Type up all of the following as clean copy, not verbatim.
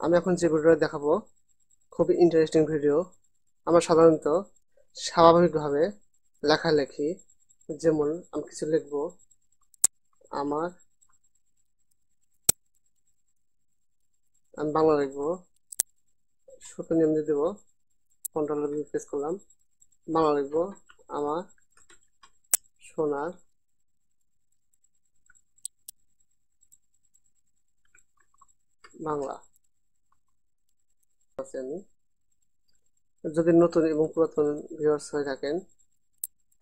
আমি এখন যে ভিডিওটা দেখাবো খুবই ইন্টারেস্টিং ভিডিও। আমরা সাধারণত স্বাভাবিকভাবে লেখালেখি, যেমন আমি কিছু লিখবো, আমার আমি বাংলা লিখবো, সূত্র নিয়ম দিয়ে দেবো, কন্ট্রোল প্রেস করলাম, বাংলা লিখবো, আমার সোনার বাংলা। আছে আমি যদি নতুন এবং পুরাতন ভিউয়ার্স হয়ে থাকেন,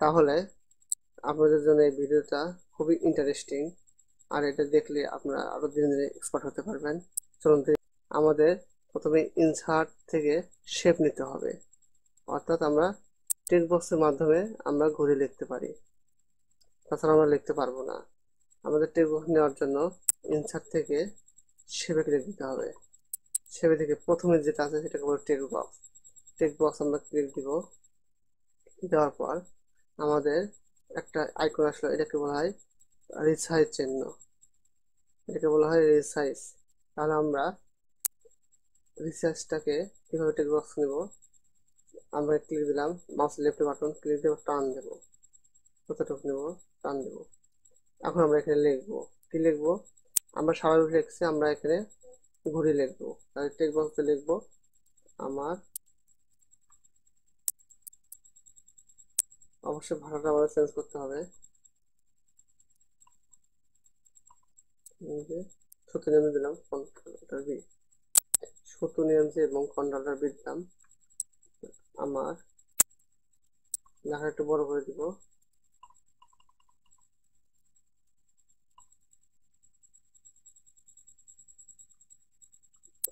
তাহলে আপনাদের জন্য এই ভিডিওটা খুবই ইন্টারেস্টিং, আর এটা দেখলে আপনারা আরো দিনে দিনে এক্সপার্ট হতে পারবেন। চলুন আমাদের প্রথমে ইনসার্ট থেকে শেপ নিতে হবে, অর্থাৎ আমরা টেক্সট বক্সের মাধ্যমে আমরা ঘুরে লিখতে পারি, তাছাড়া আমরা লিখতে পারবো না। আমাদের টেক্সট বক্স নেওয়ার জন্য ইনসার্ট থেকে শেপে ক্লিক দিতে হবে। শেপে থেকে প্রথমে যেটা আছে সেটাকে বলে টেক্সট বক্স। টেক্সট বক্স আমরা ক্লিক দিব, দেওয়ার পর আমাদের একটা আইকন আসলো, এটাকে বলা হয় রিসাইজ চিহ্ন, এটাকে বলা হয় রিসাইজ। তাহলে আমরা রিসাইজটাকে কিভাবে টেক্সট বক্স নেব, আমরা ক্লিক দিলাম, মাউস লেফট বাটন ক্লিক দেবো, টান দেবো, কতটুকু নেব, টান দেবো। এখন আমরা এখানে লিখবো, কি লিখবো, আমরা স্বাভাবিক লিখছি, আমরা এখানে ঘুরে লিখবো। তাহলে টেক্সট বক্সে লিখবো আমার, অবশ্যই ভাষাটা আমাদের চেঞ্জ করতে হবে, সূত্র নিয়ম দিলাম, কন্ট্রোল বি, সূত্র নিয়ম এবং কন্ট্রোল বি দিলাম। আমার লেখা একটু বড় করে দিব,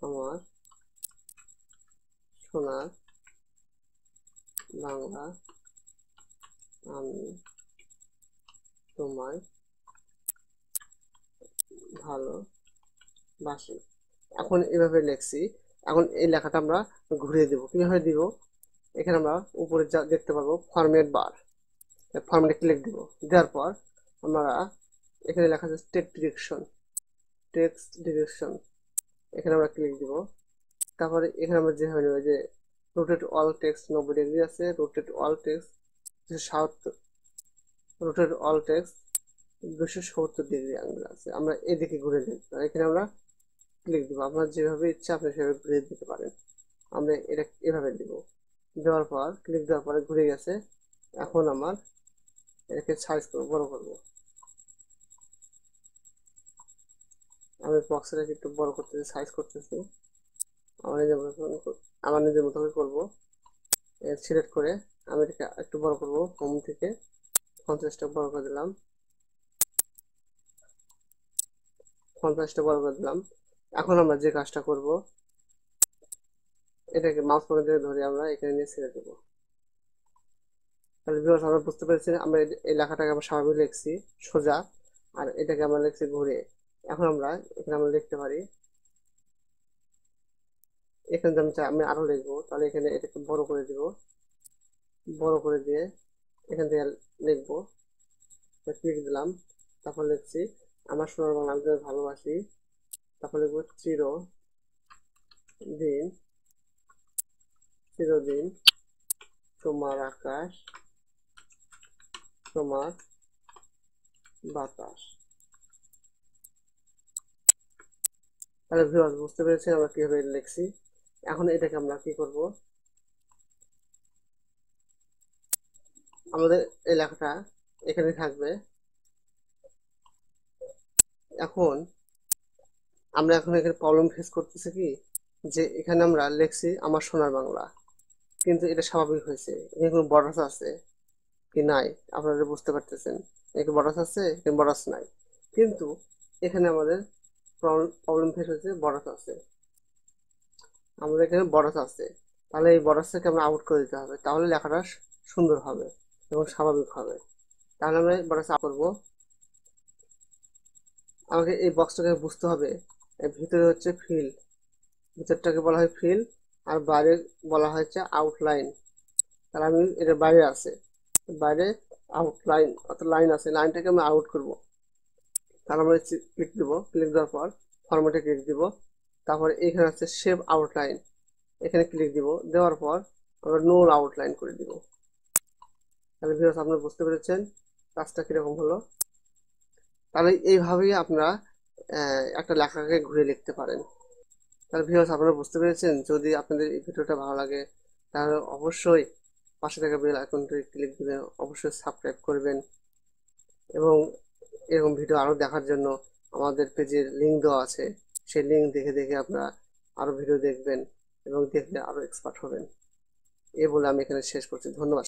আমার সোনার বাংলা, আমি তোমায় ভালোবাসি। এখন এভাবে লিখছি। এখন এই লেখাটা আমরা ঘুরিয়ে দিব, কিভাবে দিব, এখানে আমরা উপরে যা দেখতে পারবো ফরম্যাট বার, ফরম্যাটে ক্লিক দিব, দেওয়ার পর আমরা এখানে লেখা আছে টেক্সট ডিরেকশন, এখানে আমরা ক্লিক দিব। তারপরে এখানে আমরা যেভাবে নেব, যে রোটেট অল টেক্সট 90 ডিগ্রি আছে, rotate all text 270, rotate all text 270 degree angle আছে, আমরা এদিকে ঘুরে দিই। এখানে আমরা ক্লিক দিব, আপনার যেভাবে ইচ্ছা আপনি সেভাবে ঘুরে দিতে পারেন। আমরা এটা এভাবে দিব, দেওয়ার পর ক্লিক দেওয়ার পরে ঘুরে গেছে। এখন আমার এটাকে সাইজ করবো, বড় করবো, আমি বক্সটাকে একটু বড় করতেছি, সাইজ করতেছি, আমার নিজের মতো করে করবো। সিলেক্ট করে আমি এটাকে একটু বড় করবো, হোম থেকে 50টা বড় করে দিলাম, 50টা বড় করে দিলাম। এখন আমরা যে কাজটা করব, এটাকে মাউস পয়েন্টার দিয়ে ধরে আমরা এখানে নিয়ে ছেড়ে দেবো। তাহলে ভিউয়ার্স আমরা বুঝতে পেরেছি, আমরা এই লেখাটাকে আমরা স্বাভাবিক লিখছি সোজা, আর এটাকে আমরা লিখছি ঘুরে। এখন আমরা এখানে আমরা লিখতে পারি, এখানে আমি আরো লিখবো, তাহলে এখানে এটাকে বড় করে দিব, বড় করে দিয়ে এখান থেকে লিখবো, ক্লিক দিলাম, তারপর লিখছি আমার সোনার বাংলা আমি ভালোবাসি, তারপর লিখবো চিরদিন তোমার আকাশ, তোমার বাতাস। তাহলে ভিউয়ার্স বুঝতে পেরেছেন আমরা কিভাবে লিখছি। এখন এটাকে আমরা কি করব, আমাদের এই লেখাটা এখানে থাকবে। এখন আমরা এখানে প্রবলেম ফেস করতেছি কি, যে এখানে আমরা লিখছি আমার সোনার বাংলা, কিন্তু এটা স্বাভাবিক হয়েছে, এখানে কোনো বর্ডার আছে কি নাই আপনারা বুঝতে পারতেছেন, এখানে বর্ডার আছে, এখানে বর্ডার নাই, কিন্তু এখানে আমাদের প্রবলেম ফেস হয়েছে, বর্ডার আছে, আমাদের এখানে বর্ডার আছে। তাহলে এই বর্ডারটাকে আমরা আউট করে দিতে হবে, তাহলে লেখাটা সুন্দর হবে এবং স্বাভাবিক হবে। তাহলে আমরা বর্ডার আউট করবো। আমাকে এই বক্সটাকে বুঝতে হবে, এর ভিতরে হচ্ছে ফিল, ভিতরটাকে বলা হয় ফিল, আর বাইরে বলা হচ্ছে আউটলাইন। তাহলে আমি এটা বাইরে আছে, বাইরে আউটলাইন অর্থাৎ লাইন আছে, লাইনটাকে আমরা আউট করব। তাহলে আমরা ক্লিক দেবো, ক্লিক দেওয়ার পর ফরম্যাটে ক্লিক দিব, তারপরে এখানে আছে সেভ আউটলাইন, এখানে ক্লিক দিব, দেওয়ার পর আমরা নো আউটলাইন করে দিব। তাহলে ভিউয়ার্স আপনারা বুঝতে পেরেছেন কাজটা কিরকম হলো। তাহলে এইভাবেই আপনারা একটা লেখাকে ঘুরে লিখতে পারেন। তাহলে ভিউয়ার্স আপনারা বুঝতে পেরেছেন। যদি আপনাদের এই ভিডিওটা ভালো লাগে তাহলে অবশ্যই পাশে থাকা বেল আইকনটি ক্লিক দিবেন, অবশ্যই সাবস্ক্রাইব করবেন এবং এরকম ভিডিও আরও দেখার জন্য আমাদের পেজের লিঙ্ক দেওয়া আছে, সেই লিঙ্ক দেখে দেখে আপনারা আরও ভিডিও দেখবেন এবং দেখলে আরও এক্সপার্ট হবেন। এই বলে আমি এখানে শেষ করছি। ধন্যবাদ।